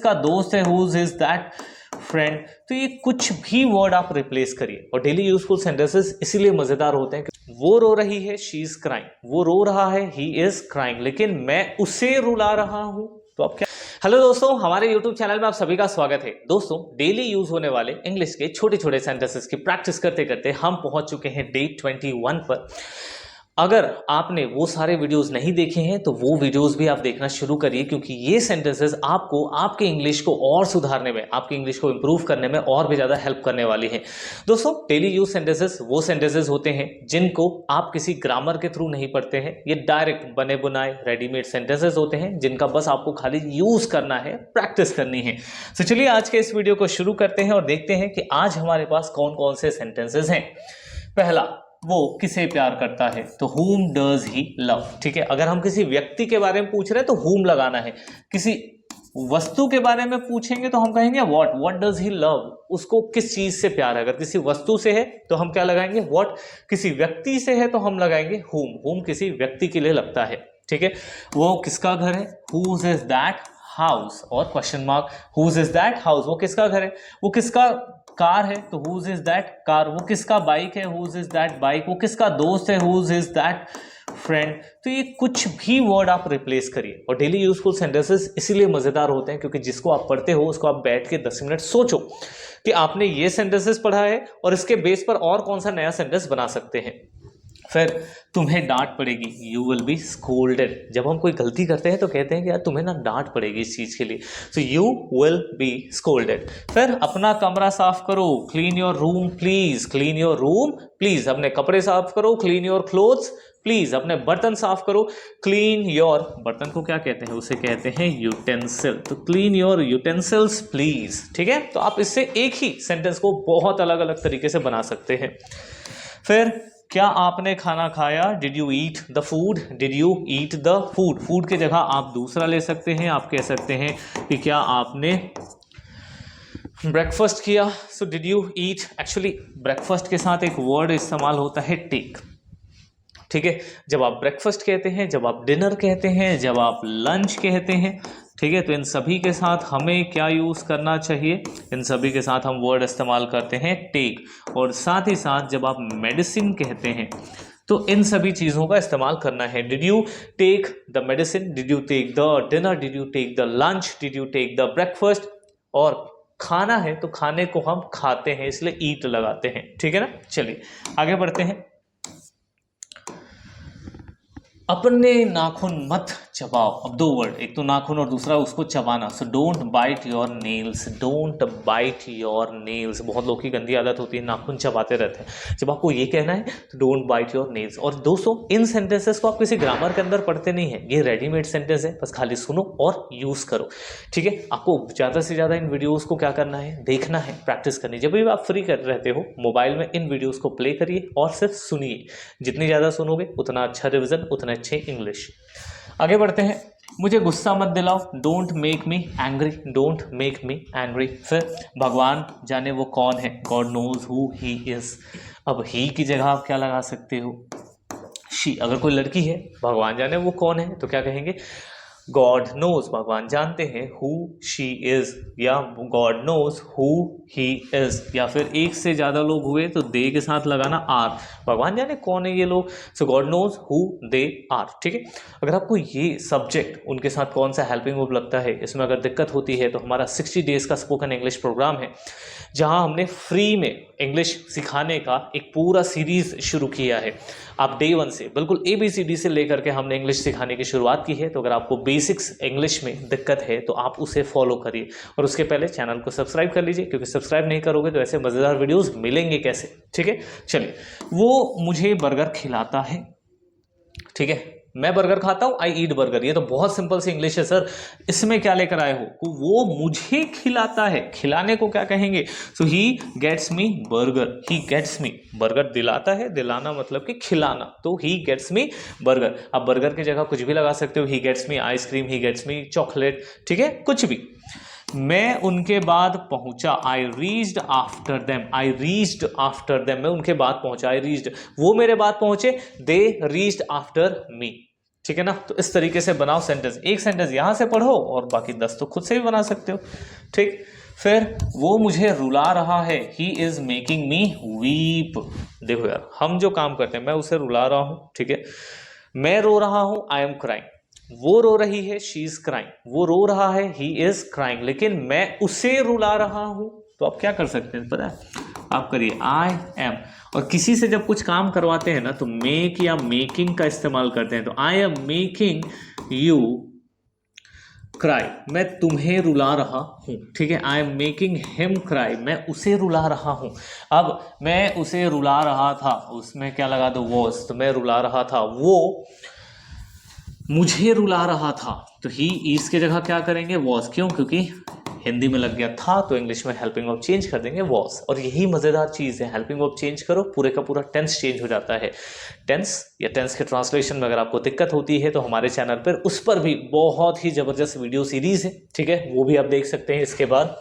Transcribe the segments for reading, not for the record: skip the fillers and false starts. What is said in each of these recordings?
किसका दोस्त है, हुज इज दैट फ्रेंड। तो ये कुछ भी वर्ड आप रिप्लेस करिए। और डेली यूजफुल सेंटेंसेस इसीलिए मजेदार होते हैं कि वो रो रही है, शी इज क्राइंग, वो रो रहा है, ही इज क्राइंग, लेकिन मैं उसे रुला रहा हूं तो आप क्या। हेलो दोस्तों, हमारे YouTube चैनल में आप सभी का स्वागत है। दोस्तों, डेली यूज होने वाले इंग्लिश के छोटे छोटे सेंटेंसेस की प्रैक्टिस करते करते हम पहुंच चुके हैं डे 21 पर। अगर आपने वो सारे वीडियोस नहीं देखे हैं तो वो वीडियोस भी आप देखना शुरू करिए, क्योंकि ये सेंटेंसेस आपको आपके इंग्लिश को और सुधारने में, आपकी इंग्लिश को इंप्रूव करने में और भी ज़्यादा हेल्प करने वाली हैं। दोस्तों, डेली यूज सेंटेंसेस वो सेंटेंसेस होते हैं जिनको आप किसी ग्रामर के थ्रू नहीं पढ़ते हैं। ये डायरेक्ट बने बुनाए रेडीमेड सेंटेंसेस होते हैं जिनका बस आपको खाली यूज करना है, प्रैक्टिस करनी है। तो चलिए आज के इस वीडियो को शुरू करते हैं और देखते हैं कि आज हमारे पास कौन कौन से सेंटेंसेस हैं। पहला, वो किसे प्यार करता है, तो whom does he love। ठीक है, अगर हम किसी व्यक्ति के बारे में पूछ रहे हैं तो whom लगाना है। किसी वस्तु के बारे में पूछेंगे तो हम कहेंगे what does he love, उसको किस चीज से प्यार है। अगर किसी वस्तु से है तो हम क्या लगाएंगे what, किसी व्यक्ति से है तो हम लगाएंगे whom किसी व्यक्ति के लिए लगता है। ठीक है, वो किसका घर है, whose is that house, और question mark, whose is that house, वो किसका घर है। वो किसका कार है तो whose is that कार। वो किसका बाइक है, whose is that बाइक। वो किसका दोस्त है, whose is that फ्रेंड। तो ये कुछ भी वर्ड आप रिप्लेस करिए। और डेली यूजफुल सेंटेंसेस इसीलिए मजेदार होते हैं क्योंकि जिसको आप पढ़ते हो उसको आप बैठ के 10 मिनट सोचो कि आपने ये सेंटेंसेस पढ़ा है और इसके बेस पर और कौन सा नया सेंटेंस बना सकते हैं। फिर तुम्हें डांट पड़ेगी, यू विल बी स्कोल्डेड। जब हम कोई गलती करते हैं तो कहते हैं कि यार तुम्हें ना डांट पड़ेगी इस चीज़ के लिए, so you will be scolded. फिर अपना कमरा साफ करो, clean your room please, clean your room please. अपने कपड़े साफ करो, क्लीन योर क्लोथ्स प्लीज। अपने बर्तन साफ करो, क्लीन योर, बर्तन को क्या कहते हैं, उसे कहते हैं यूटेंसिल, तो क्लीन योर यूटेंसिल्स प्लीज। ठीक है, तो आप इससे एक ही सेंटेंस को बहुत अलग अलग तरीके से बना सकते हैं। फिर क्या आपने खाना खाया, did you eat the food, did you eat the food. Food की जगह आप दूसरा ले सकते हैं, आप कह सकते हैं कि क्या आपने ब्रेकफास्ट किया, so did you eat. Actually breakfast के साथ एक वर्ड इस्तेमाल होता है टेक। ठीक है, जब आप ब्रेकफास्ट कहते हैं, जब आप डिनर कहते हैं, जब आप लंच कहते हैं, ठीक है, तो इन सभी के साथ हमें क्या यूज़ करना चाहिए, इन सभी के साथ हम वर्ड इस्तेमाल करते हैं टेक। और साथ ही साथ जब आप मेडिसिन कहते हैं तो इन सभी चीज़ों का इस्तेमाल करना है। Did you take the medicine, did you take the dinner, did you take the lunch, did you take the breakfast. और खाना है तो खाने को हम खाते हैं, इसलिए ईट लगाते हैं। ठीक है ना, चलिए आगे बढ़ते हैं। अपने नाखून मत चबाओ। अब दो वर्ड, एक तो नाखून और दूसरा उसको चबाना। So don't bite your nails, don't bite your nails. बहुत लोगों की गंदी आदत होती है, नाखून चबाते रहते हैं। जब आपको ये कहना है तो डोंट बाइट योर नेल्स। और दोस्तों, इन सेंटेंसेस को आप किसी ग्रामर के अंदर पढ़ते नहीं है, ये रेडीमेड सेंटेंस है, बस खाली सुनो और यूज़ करो। ठीक है, आपको ज़्यादा से ज़्यादा इन वीडियोज़ को क्या करना है, देखना है, प्रैक्टिस करनी। जब भी आप फ्री कर रहते हो मोबाइल में इन वीडियोज़ को प्ले करिए और सिर्फ सुनिए। जितनी ज़्यादा सुनोगे उतना अच्छा रिविजन, उतना अच्छे इंग्लिश। आगे बढ़ते हैं। मुझे गुस्सा मत दिलाओ, don't make me angry, don't make me angry. फिर भगवान जाने वो कौन है, God knows who he is. अब ही की जगह आप क्या लगा सकते हो, शी। अगर कोई लड़की है, भगवान जाने वो कौन है, तो क्या कहेंगे, गॉड नोज, भगवान जानते हैं, हु शी इज, या God knows who he is. या फिर एक से ज़्यादा लोग हुए तो दे के साथ लगाना आर, भगवान जाने कौन है ये लोग, so God knows who they are. ठीक है, अगर आपको ये सब्जेक्ट उनके साथ कौन सा हेल्पिंग वर्ब लगता है, इसमें अगर दिक्कत होती है तो हमारा 60 डेज का स्पोकन इंग्लिश प्रोग्राम है, जहां हमने फ्री में इंग्लिश सिखाने का एक पूरा सीरीज शुरू किया है। आप डे 1 से बिल्कुल ABCD से लेकर के हमने इंग्लिश सिखाने की शुरुआत की है। तो अगर आपको बेसिक्स इंग्लिश में दिक्कत है तो आप उसे फॉलो करिए, और उसके पहले चैनल को सब्सक्राइब कर लीजिए, क्योंकि सब्सक्राइब नहीं करोगे तो ऐसे मज़ेदार वीडियोस मिलेंगे कैसे। ठीक है, चलिए। वो मुझे बर्गर खिलाता है। ठीक है, मैं बर्गर खाता हूं, आई ईट बर्गर। ये तो बहुत सिंपल सी इंग्लिश है सर, इसमें क्या लेकर आए हो, वो मुझे खिलाता है। खिलाने को क्या कहेंगे, so he gets me burger, he gets me. Burger दिलाता है, दिलाना मतलब कि खिलाना, तो ही गेट्स मी बर्गर। आप बर्गर की जगह कुछ भी लगा सकते हो, he gets me ice cream, he gets me chocolate. ठीक है, कुछ भी। मैं उनके बाद पहुंचा, I reached after them, I reached after them. मैं उनके बाद पहुंचा, आई रीच्ड, वो मेरे बाद पहुंचे, दे रीच्ड आफ्टर मी। ठीक है ना। तो इस तरीके से बनाओ सेंटेंस, एक सेंटेंस यहाँ से पढ़ो और बाकी 10 तो खुद से भी बना सकते हो, ठीक। फिर वो मुझे रुला रहा है, he is making me weep. देखो यार, हम जो काम करते हैं, मैं उसे रुला रहा हूं, ठीक है। मैं रो रहा हूं, आई एम क्राइंग। वो रो रही है, शी इज क्राइंग। वो रो रहा है, ही इज क्राइंग। लेकिन मैं उसे रुला रहा हूं, तो आप क्या कर सकते हैं पता है, आप करिए आई एम। और किसी से जब कुछ काम करवाते हैं ना, तो मेक या मेकिंग का इस्तेमाल करते हैं। तो I am making you cry, मैं तुम्हें रुला रहा हूं, ठीक है। I am making him cry, मैं उसे रुला रहा हूं। अब मैं उसे रुला रहा था, उसमें क्या लगा दो, वॉज। तो मैं रुला रहा था, वो मुझे रुला रहा था, तो ही इज के जगह क्या करेंगे, वॉज। क्यों, क्योंकि हिंदी में लग गया था, तो इंग्लिश में हेल्पिंग वर्ब चेंज कर देंगे वॉज। और यही मजेदार चीज है, हेल्पिंग वर्ब चेंज करो, पूरे का पूरा टेंस चेंज हो जाता है। टेंस या टेंस के ट्रांसलेशन में अगर आपको दिक्कत होती है, तो हमारे चैनल पर उस पर भी बहुत ही जबरदस्त वीडियो सीरीज है, ठीक है, वो भी आप देख सकते हैं। इसके बाद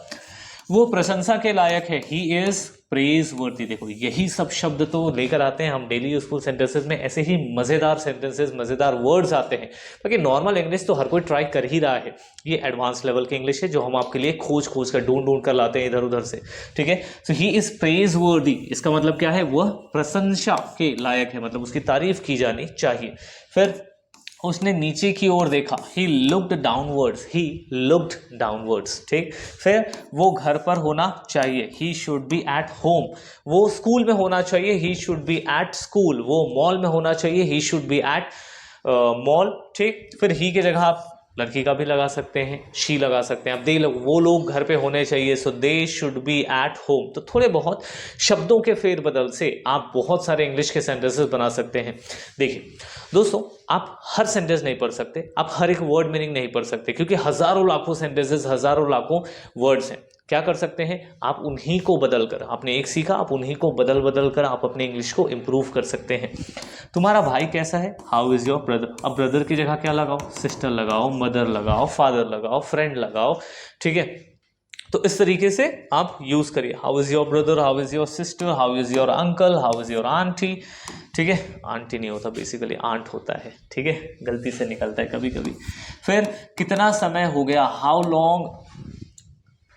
वो प्रशंसा के लायक है, ही इज प्रेज वर्दी। देखो यही सब शब्द तो लेकर आते हैं हम डेली यूजफुल सेंटेंसेस में, ऐसे ही मजेदार सेंटेंसेस, मजेदार वर्ड्स आते हैं। बाकी नॉर्मल इंग्लिश तो हर कोई ट्राई कर ही रहा है, ये एडवांस लेवल की इंग्लिश है जो हम आपके लिए खोज खोज कर ढूंढ कर लाते हैं इधर उधर से, ठीक है। सो ही इज प्रेज वर्दी, इसका मतलब क्या है, वह प्रशंसा के लायक है, मतलब उसकी तारीफ की जानी चाहिए। फिर उसने नीचे की ओर देखा, he looked downwards, he looked downwards, ठीक। फिर वो घर पर होना चाहिए, he should be at home. वो स्कूल में होना चाहिए, he should be at school. वो मॉल में होना चाहिए, he should be at mall, ठीक। फिर ही के जगह आप लड़की का भी लगा सकते हैं, शी लगा सकते हैं। अब दे लोग, वो लोग घर पे होने चाहिए, so they should be at home. तो थोड़े बहुत शब्दों के फेरबदल से आप बहुत सारे इंग्लिश के सेंटेंसेस बना सकते हैं। देखिए दोस्तों, आप हर सेंटेंस नहीं पढ़ सकते, आप हर एक वर्ड मीनिंग नहीं पढ़ सकते, क्योंकि हजारों लाखों सेंटेंसेस, हजारों लाखों वर्ड्स हैं। क्या कर सकते हैं, आप उन्हीं को बदल कर, आपने एक सीखा, आप उन्हीं को बदल बदल कर आप अपने इंग्लिश को इंप्रूव कर सकते हैं। तुम्हारा भाई कैसा है, हाउ इज योर ब्रदर। अब ब्रदर की जगह क्या लगाओ, सिस्टर लगाओ, मदर लगाओ, फादर लगाओ, फ्रेंड लगाओ, ठीक है। तो इस तरीके से आप यूज करिए, how is your brother, how is your sister, how is your uncle, how is your aunty, ठीक है। आंटी नहीं होता, बेसिकली आंट होता है, ठीक है, गलती से निकलता है कभी कभी। फिर कितना समय हो गया, हाउ लॉन्ग,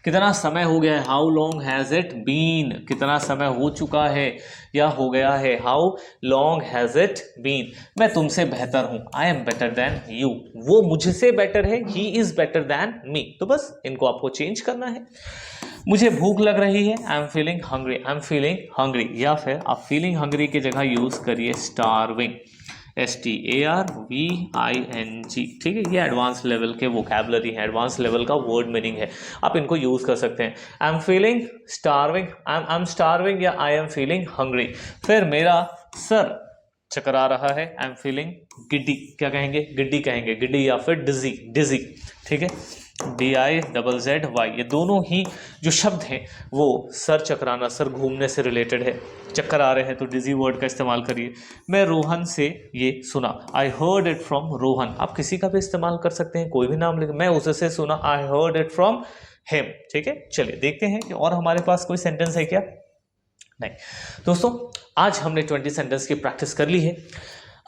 कितना समय हो गया है, how long has it been. कितना समय हो चुका है या हो गया है, how long has it been. मैं तुमसे बेहतर हूँ, I am better than you. वो मुझसे बेटर है, he is better than me. तो बस इनको आपको चेंज करना है। मुझे भूख लग रही है, I am feeling hungry, I am feeling hungry. या फिर आप फीलिंग हंग्री की जगह यूज करिए स्टारविंग, STARVING, ठीक है। ये एडवांस लेवल के वोकैबुलरी है, एडवांस लेवल का वर्ड मीनिंग है, आप इनको यूज कर सकते हैं। I am feeling starving, I am starving या आई एम फीलिंग हंग्री। फिर मेरा सर चकरा रहा है, आई एम फीलिंग गिड्डी। क्या कहेंगे, गिड्डी कहेंगे, गिड्डी या फिर डिजी, डिजी, ठीक है। DIZZY, ये दोनों ही जो शब्द हैं वो सर चकराना, सर घूमने से रिलेटेड है। चक्कर आ रहे हैं तो डिजी वर्ड का इस्तेमाल करिए। मैं रोहन से ये सुना, I heard it from Rohan. आप किसी का भी इस्तेमाल कर सकते हैं, कोई भी नाम लिख, मैं उससे सुना, I heard it from him, ठीक है। चलिए देखते हैं कि और हमारे पास कोई सेंटेंस है क्या। नहीं दोस्तों, आज हमने 20 सेंटेंस की प्रैक्टिस कर ली है।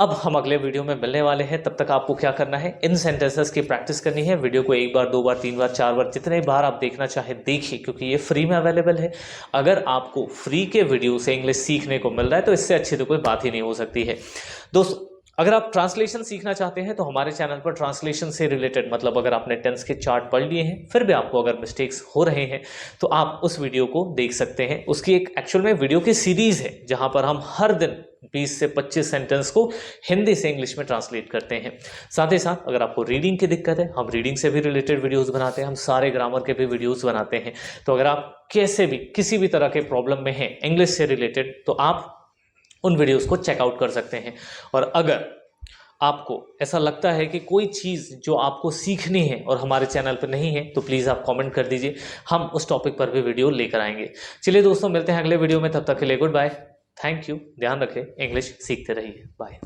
अब हम अगले वीडियो में मिलने वाले हैं, तब तक आपको क्या करना है, इन सेंटेंसेस की प्रैक्टिस करनी है। वीडियो को 1 बार 2 बार 3 बार 4 बार जितने बार आप देखना चाहे देखिए, क्योंकि ये फ्री में अवेलेबल है। अगर आपको फ्री के वीडियो से इंग्लिश सीखने को मिल रहा है तो इससे अच्छी तो कोई बात ही नहीं हो सकती है। दोस्तों, अगर आप ट्रांसलेशन सीखना चाहते हैं तो हमारे चैनल पर ट्रांसलेशन से रिलेटेड, मतलब अगर आपने टेंस के चार्ट पढ़ लिए हैं फिर भी आपको अगर मिस्टेक्स हो रहे हैं तो आप उस वीडियो को देख सकते हैं। उसकी एक एक्चुअल में वीडियो की सीरीज है जहां पर हम हर दिन 20 से 25 सेंटेंस को हिंदी से इंग्लिश में ट्रांसलेट करते हैं। साथ ही साथ अगर आपको रीडिंग की दिक्कत है, हम रीडिंग से भी रिलेटेड वीडियोस बनाते हैं, हम सारे ग्रामर के भी वीडियोस बनाते हैं। तो अगर आप कैसे भी किसी भी तरह के प्रॉब्लम में हैं इंग्लिश से रिलेटेड तो आप उन वीडियोस को चेकआउट कर सकते हैं। और अगर आपको ऐसा लगता है कि कोई चीज़ जो आपको सीखनी है और हमारे चैनल पर नहीं है तो प्लीज़ आप कमेंट कर दीजिए, हम उस टॉपिक पर भी वीडियो लेकर आएंगे। चलिए दोस्तों, मिलते हैं अगले वीडियो में, तब तक के लिए गुड बाय, थैंक यू, ध्यान रखें, इंग्लिश सीखते रहिए, बाय।